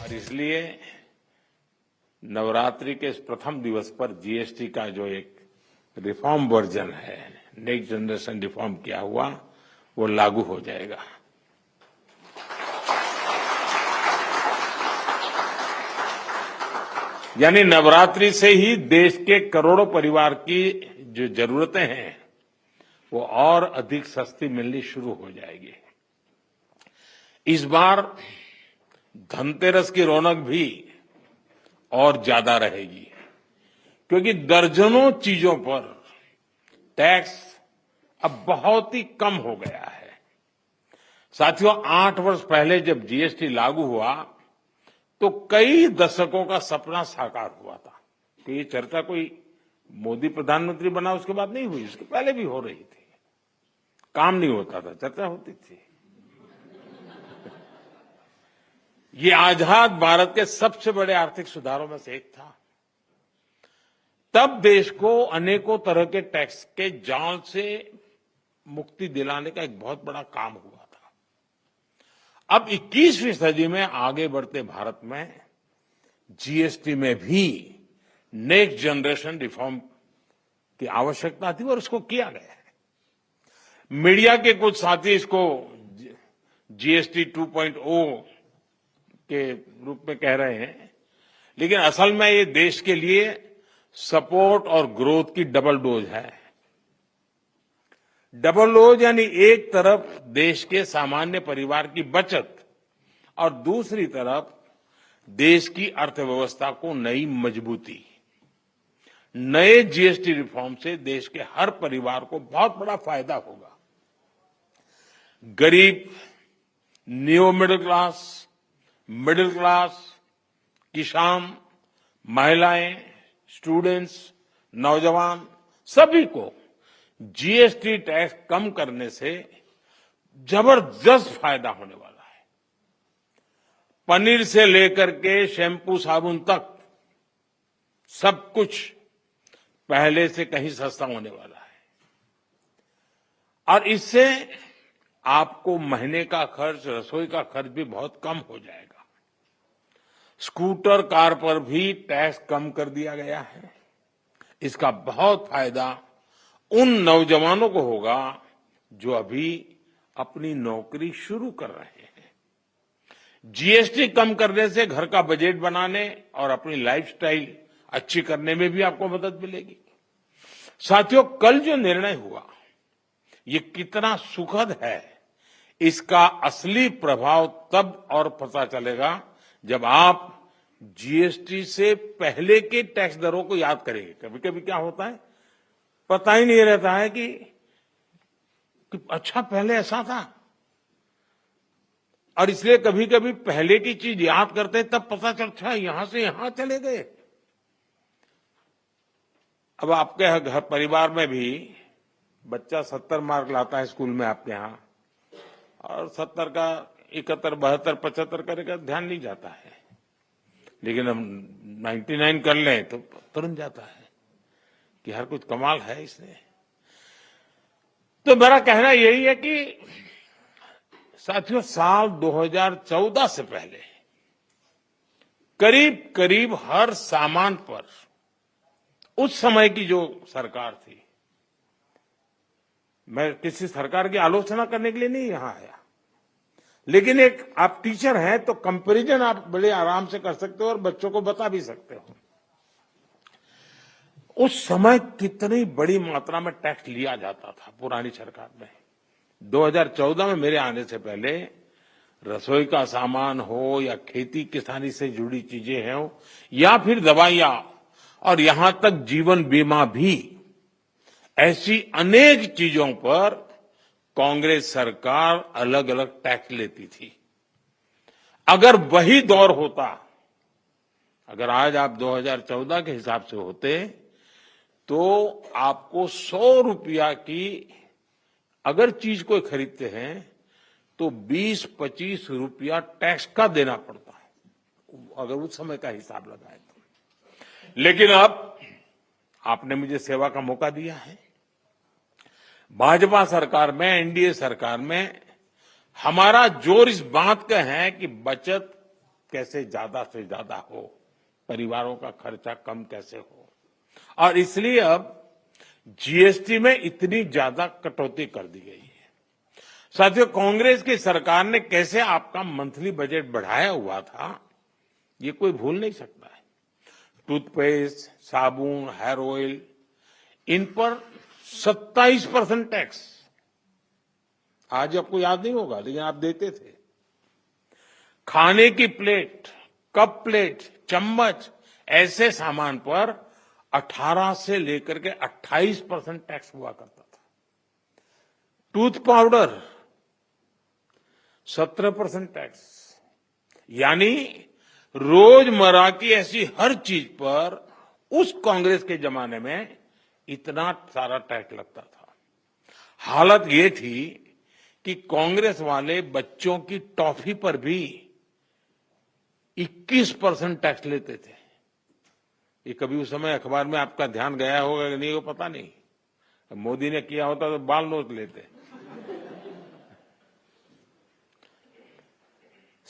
और इसलिए नवरात्रि के इस प्रथम दिवस पर जीएसटी का जो एक रिफॉर्म वर्जन है, नेक्स्ट जनरेशन रिफॉर्म किया हुआ, वो लागू हो जाएगा। यानी नवरात्रि से ही देश के करोड़ों परिवार की जो जरूरतें हैं वो और अधिक सस्ती मिलनी शुरू हो जाएगी। इस बार धनतेरस की रौनक भी और ज्यादा रहेगी, क्योंकि दर्जनों चीजों पर टैक्स अब बहुत ही कम हो गया है। साथियों, 8 वर्ष पहले जब जीएसटी लागू हुआ तो कई दशकों का सपना साकार हुआ था। तो ये चर्चा कोई मोदी प्रधानमंत्री बना उसके बाद नहीं हुई, उसके पहले भी हो रही थी। काम नहीं होता था, चर्चा होती थी। ये आजाद भारत के सबसे बड़े आर्थिक सुधारों में से एक था। तब देश को अनेकों तरह के टैक्स के जाल से मुक्ति दिलाने का एक बहुत बड़ा काम हुआ था। अब 21वीं सदी में आगे बढ़ते भारत में जीएसटी में भी नेक्स्ट जनरेशन रिफॉर्म की आवश्यकता थी और उसको किया गया है। मीडिया के कुछ साथी इसको जीएसटी 2.0 के रूप में कह रहे हैं, लेकिन असल में ये देश के लिए सपोर्ट और ग्रोथ की डबल डोज है। डबल डोज यानी एक तरफ देश के सामान्य परिवार की बचत और दूसरी तरफ देश की अर्थव्यवस्था को नई मजबूती। नए जीएसटी रिफॉर्म से देश के हर परिवार को बहुत बड़ा फायदा होगा। गरीब, न्यू मिडिल क्लास, किसान, महिलाएं, स्टूडेंट्स, नौजवान, सभी को जीएसटी टैक्स कम करने से जबरदस्त फायदा होने वाला है। पनीर से लेकर के शैम्पू साबुन तक सब कुछ पहले से कहीं सस्ता होने वाला है और इससे आपको महीने का खर्च, रसोई का खर्च भी बहुत कम हो जाएगा। स्कूटर, कार पर भी टैक्स कम कर दिया गया है। इसका बहुत फायदा उन नौजवानों को होगा जो अभी अपनी नौकरी शुरू कर रहे हैं। जीएसटी कम करने से घर का बजट बनाने और अपनी लाइफस्टाइल अच्छी करने में भी आपको मदद मिलेगी। साथियों, कल जो निर्णय हुआ ये कितना सुखद है, इसका असली प्रभाव तब और पता चलेगा जब आप जीएसटी से पहले के टैक्स दरों को याद करेंगे। कभी कभी क्या होता है, पता ही नहीं रहता है कि अच्छा पहले ऐसा था, और इसलिए कभी कभी पहले की चीज याद करते हैं तब पता चलता है यहां से यहां चले गए। अब आपके घर परिवार में भी बच्चा 70 मार्क लाता है स्कूल में आपके यहां, और 70 का 71, 72, 75 करेगा, ध्यान नहीं जाता है। लेकिन हम 99 कर लें तो तुरंत जाता है कि हर कुछ कमाल है इसने। तो मेरा कहना यही है कि साथियों, साल 2014 से पहले करीब करीब हर सामान पर, उस समय की जो सरकार थी, मैं किसी सरकार की आलोचना करने के लिए नहीं यहां आया, लेकिन एक आप टीचर हैं तो कंपैरिजन आप बड़े आराम से कर सकते हो और बच्चों को बता भी सकते हो। उस समय कितनी बड़ी मात्रा में टैक्स लिया जाता था पुरानी सरकार में। 2014 में मेरे आने से पहले रसोई का सामान हो या खेती किसानी से जुड़ी चीजें हो या फिर दवाइयां और यहां तक जीवन बीमा भी, ऐसी अनेक चीजों पर कांग्रेस सरकार अलग अलग टैक्स लेती थी। अगर वही दौर होता, अगर आज आप 2014 के हिसाब से होते तो आपको 100 रुपया की अगर चीज कोई खरीदते हैं तो 20-25 रुपया टैक्स का देना पड़ता है, अगर उस समय का हिसाब लगाए तो। लेकिन अब आपने मुझे सेवा का मौका दिया है। भाजपा सरकार में, एनडीए सरकार में हमारा जोर इस बात का है कि बचत कैसे ज्यादा से ज्यादा हो, परिवारों का खर्चा कम कैसे हो, और इसलिए अब जीएसटी में इतनी ज्यादा कटौती कर दी गई है। साथियों, कांग्रेस की सरकार ने कैसे आपका मंथली बजट बढ़ाया हुआ था, ये कोई भूल नहीं सकता है। टूथपेस्ट, साबुन, हेयर ऑयल, इन पर 27% टैक्स। आज आपको याद नहीं होगा, लेकिन आप देते थे। खाने की प्लेट, कप प्लेट, चम्मच, ऐसे सामान पर 18 से लेकर के 28% टैक्स हुआ करता था। Tooth powder 17% tax. यानी रोजमर्रा की ऐसी हर चीज पर उस कांग्रेस के जमाने में इतना सारा टैक्स लगता था। हालत ये थी कि कांग्रेस वाले बच्चों की टॉफी पर भी 21% टैक्स लेते थे। ये कभी उस समय अखबार में आपका ध्यान गया होगा कि नहीं, वो पता नहीं। मोदी ने किया होता तो बाल नोच लेते।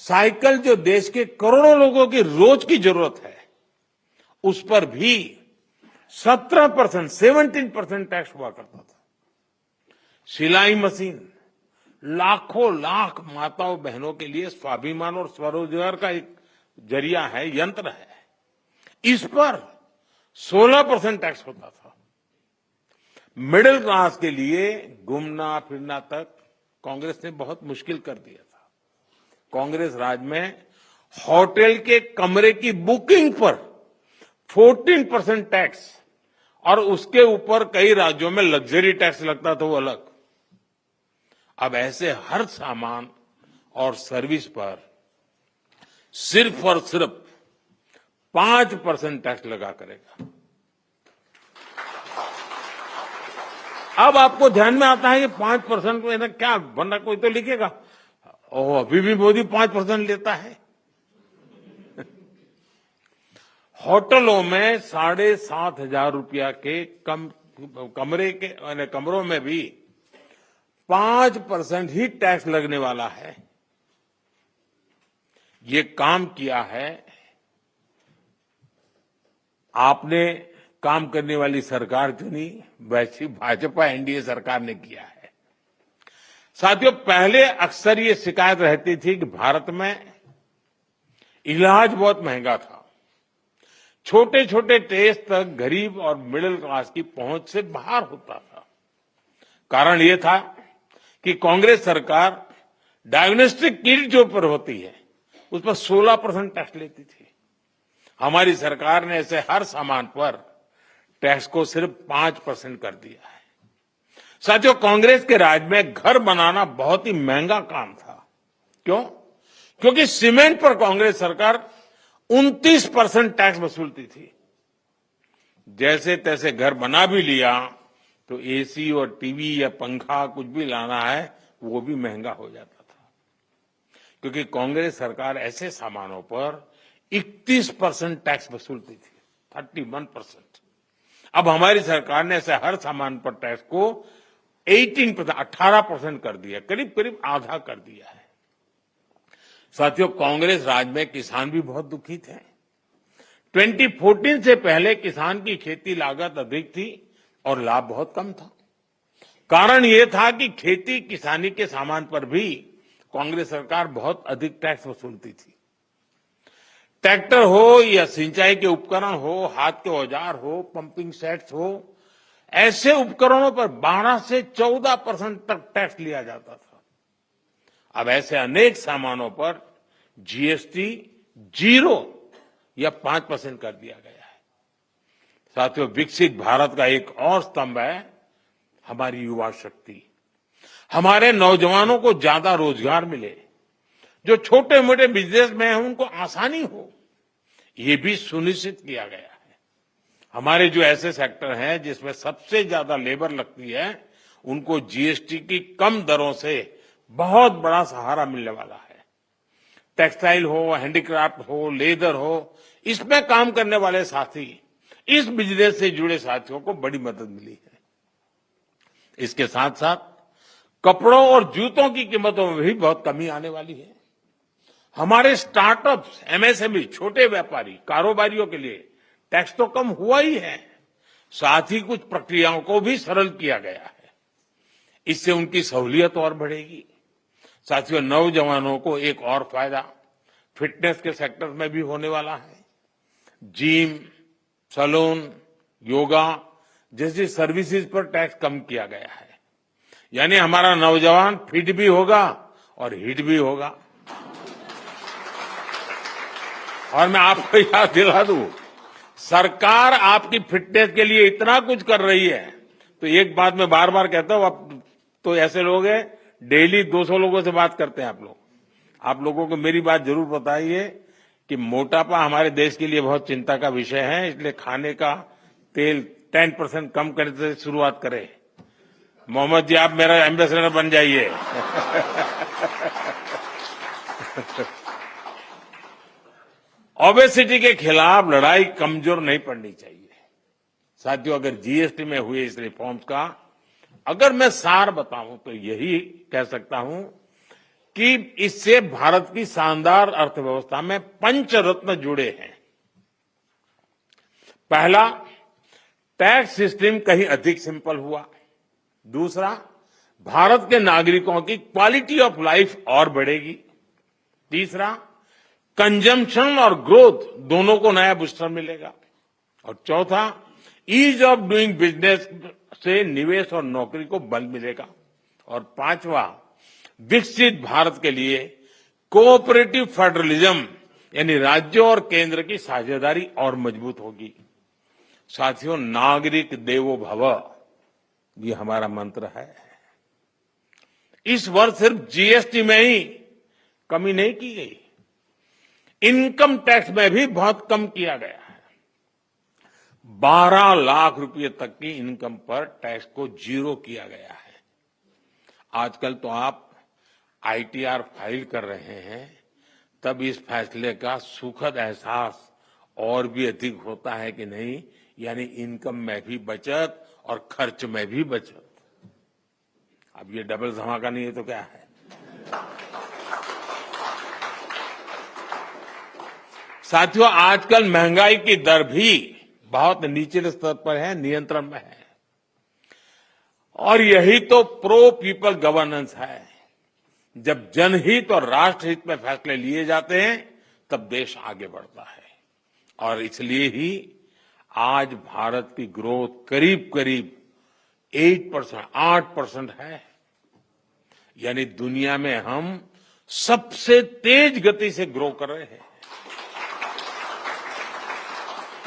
साइकिल जो देश के करोड़ों लोगों की रोज की जरूरत है, उस पर भी 17% टैक्स हुआ करता था। सिलाई मशीन लाखों लाख माताओं बहनों के लिए स्वाभिमान और स्वरोजगार का एक जरिया है, यंत्र है। इस पर 16% टैक्स होता था। मिडिल क्लास के लिए घूमना फिरना तक कांग्रेस ने बहुत मुश्किल कर दिया था। कांग्रेस राज में होटल के कमरे की बुकिंग पर 14% टैक्स, और उसके ऊपर कई राज्यों में लग्जरी टैक्स लगता था, वो अलग। अब ऐसे हर सामान और सर्विस पर सिर्फ और सिर्फ 5% टैक्स लगा करेगा। अब आपको ध्यान में आता है कि 5% में क्या, वरना कोई तो लिखेगा ओह अभी भी मोदी 5% लेता है। होटलों में 7,500 रुपया के कमरों में भी 5% ही टैक्स लगने वाला है। ये काम किया है आपने, काम करने वाली सरकार चुनी, वैसी भाजपा एनडीए सरकार ने किया है। साथियों, पहले अक्सर ये शिकायत रहती थी कि भारत में इलाज बहुत महंगा था। छोटे छोटे टेस्ट तक गरीब और मिडिल क्लास की पहुंच से बाहर होता था। कारण ये था कि कांग्रेस सरकार डायग्नोस्टिक किट जो पर होती है, उस पर 16% टैक्स लेती थी। हमारी सरकार ने ऐसे हर सामान पर टैक्स को सिर्फ 5% कर दिया है। साथियों, कांग्रेस के राज में घर बनाना बहुत ही महंगा काम था। क्यों? क्योंकि सीमेंट पर कांग्रेस सरकार 29% टैक्स वसूलती थी। जैसे तैसे घर बना भी लिया तो एसी और टीवी या पंखा कुछ भी लाना है, वो भी महंगा हो जाता था। क्योंकि कांग्रेस सरकार ऐसे सामानों पर 31% टैक्स वसूलती थी, 31%। अब हमारी सरकार ने ऐसे हर सामान पर टैक्स को 18% कर दिया, करीब करीब आधा कर दिया है। साथियों, कांग्रेस राज में किसान भी बहुत दुखी थे। 2014 से पहले किसान की खेती लागत अधिक थी और लाभ बहुत कम था। कारण यह था कि खेती किसानी के सामान पर भी कांग्रेस सरकार बहुत अधिक टैक्स वसूलती थी। ट्रैक्टर हो या सिंचाई के उपकरण हो, हाथ के औजार हो, पंपिंग सेट्स हो, ऐसे उपकरणों पर 12 से 14% तक टैक्स लिया जाता था। अब ऐसे अनेक सामानों पर जीएसटी 0 या 5% कर दिया गया है। साथियों, विकसित भारत का एक और स्तंभ है हमारी युवा शक्ति। हमारे नौजवानों को ज्यादा रोजगार मिले, जो छोटे मोटे बिजनेस में हैं उनको आसानी हो, ये भी सुनिश्चित किया गया है। हमारे जो ऐसे सेक्टर हैं जिसमें सबसे ज्यादा लेबर लगती है, उनको जीएसटी की कम दरों से बहुत बड़ा सहारा मिलने वाला है। टेक्सटाइल हो, हैंडीक्राफ्ट हो, लेदर हो, इसमें काम करने वाले साथी, इस बिजनेस से जुड़े साथियों को बड़ी मदद मिली है। इसके साथ साथ कपड़ों और जूतों की कीमतों में भी बहुत कमी आने वाली है। हमारे स्टार्टअप्स, एमएसएमई, छोटे व्यापारी, कारोबारियों के लिए टैक्स तो कम हुआ ही है, साथ ही कुछ प्रक्रियाओं को भी सरल किया गया है। इससे उनकी सहूलियत और बढ़ेगी। साथियों, नौजवानों को एक और फायदा फिटनेस के सेक्टर में भी होने वाला है। जिम, सैलून, योगा जैसी सर्विसेज पर टैक्स कम किया गया है। यानी हमारा नौजवान फिट भी होगा और हिट भी होगा। और मैं आपको याद दिला दूं, सरकार आपकी फिटनेस के लिए इतना कुछ कर रही है, तो एक बात मैं बार बार कहता हूं, अब तो ऐसे लोग हैं डेली 200 लोगों से बात करते हैं आप लोग। आप लोगों को मेरी बात जरूर बताइए कि मोटापा हमारे देश के लिए बहुत चिंता का विषय है, इसलिए खाने का तेल 10% कम करने से शुरुआत करें। मोहम्मद जी, आप मेरा एम्बेसडर बन जाइए। ओबेसिटी के खिलाफ लड़ाई कमजोर नहीं पड़नी चाहिए। साथियों, अगर जीएसटी में हुए इस रिफॉर्म्स का अगर मैं सार बताऊं तो यही कह सकता हूं कि इससे भारत की शानदार अर्थव्यवस्था में पंचरत्न जुड़े हैं। पहला, टैक्स सिस्टम कहीं अधिक सिंपल हुआ। दूसरा, भारत के नागरिकों की क्वालिटी ऑफ लाइफ और बढ़ेगी। तीसरा, कंजम्पशन और ग्रोथ दोनों को नया बूस्टर मिलेगा। और चौथा, ईज ऑफ डूइंग बिजनेस से निवेश और नौकरी को बल मिलेगा। और पांचवा, विकसित भारत के लिए कोऑपरेटिव फेडरलिज्म यानी राज्यों और केंद्र की साझेदारी और मजबूत होगी। साथियों, नागरिक देवो भव ये हमारा मंत्र है। इस वर्ष सिर्फ जीएसटी में ही कमी नहीं की गई, इनकम टैक्स में भी बहुत कम किया गया है। 12 लाख रुपए तक की इनकम पर टैक्स को जीरो किया गया है। आजकल तो आप आईटीआर फाइल कर रहे हैं, तब इस फैसले का सुखद एहसास और भी अधिक होता है कि नहीं, यानी इनकम में भी बचत और खर्च में भी बचत। अब ये डबल धमाका नहीं है तो क्या है। साथियों, आजकल महंगाई की दर भी बहुत निचले स्तर पर है, नियंत्रण में है। और यही तो प्रो पीपल गवर्नेंस है। जब जनहित और राष्ट्रहित में फैसले लिए जाते हैं तब देश आगे बढ़ता है। और इसलिए ही आज भारत की ग्रोथ करीब करीब 8% है। यानी दुनिया में हम सबसे तेज गति से ग्रो कर रहे हैं।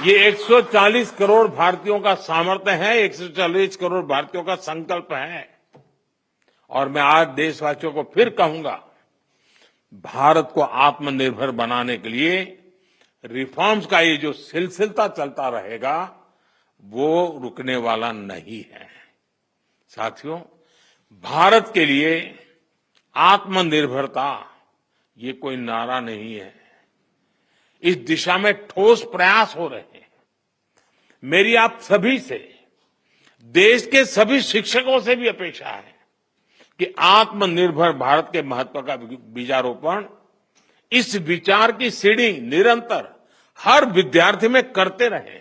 ये 140 करोड़ भारतीयों का सामर्थ्य है, 140 करोड़ भारतीयों का संकल्प है। और मैं आज देशवासियों को फिर कहूंगा, भारत को आत्मनिर्भर बनाने के लिए रिफॉर्म्स का ये जो सिलसिला चलता रहेगा वो रुकने वाला नहीं है। साथियों, भारत के लिए आत्मनिर्भरता ये कोई नारा नहीं है, इस दिशा में ठोस प्रयास हो रहे हैं। मेरी आप सभी से, देश के सभी शिक्षकों से भी अपेक्षा है कि आत्मनिर्भर भारत के महत्व का बीजारोपण, इस विचार की सीढ़ी निरंतर हर विद्यार्थी में करते रहे।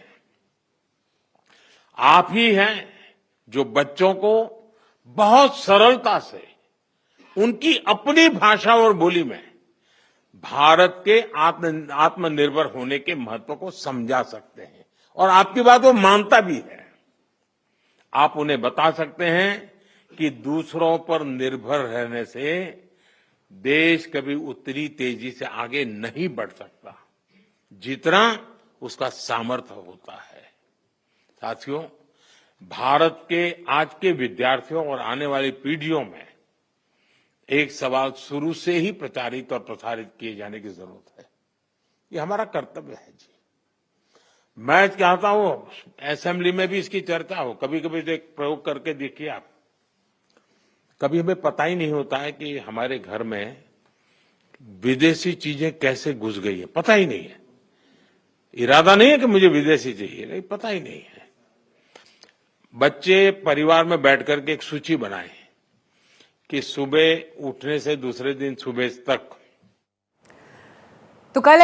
आप ही हैं जो बच्चों को बहुत सरलता से उनकी अपनी भाषा और बोली में भारत के आत्मनिर्भर होने के महत्व को समझा सकते हैं। और आपकी बात वो मानता भी है। आप उन्हें बता सकते हैं कि दूसरों पर निर्भर रहने से देश कभी उतनी तेजी से आगे नहीं बढ़ सकता जितना उसका सामर्थ्य होता है। साथियों, भारत के आज के विद्यार्थियों और आने वाली पीढ़ियों में एक सवाल शुरू से ही प्रचारित और प्रसारित किए जाने की जरूरत है। ये हमारा कर्तव्य है जी। मैं चाहता हूं असेंबली में भी इसकी चर्चा हो। कभी कभी तो एक प्रयोग करके देखिए आप। कभी हमें पता ही नहीं होता है कि हमारे घर में विदेशी चीजें कैसे घुस गई है, पता ही नहीं है। इरादा नहीं है कि मुझे विदेशी चाहिए, नहीं, पता ही नहीं है। बच्चे परिवार में बैठ करके एक सूची बनाएं कि सुबह उठने से दूसरे दिन सुबह तक तो कल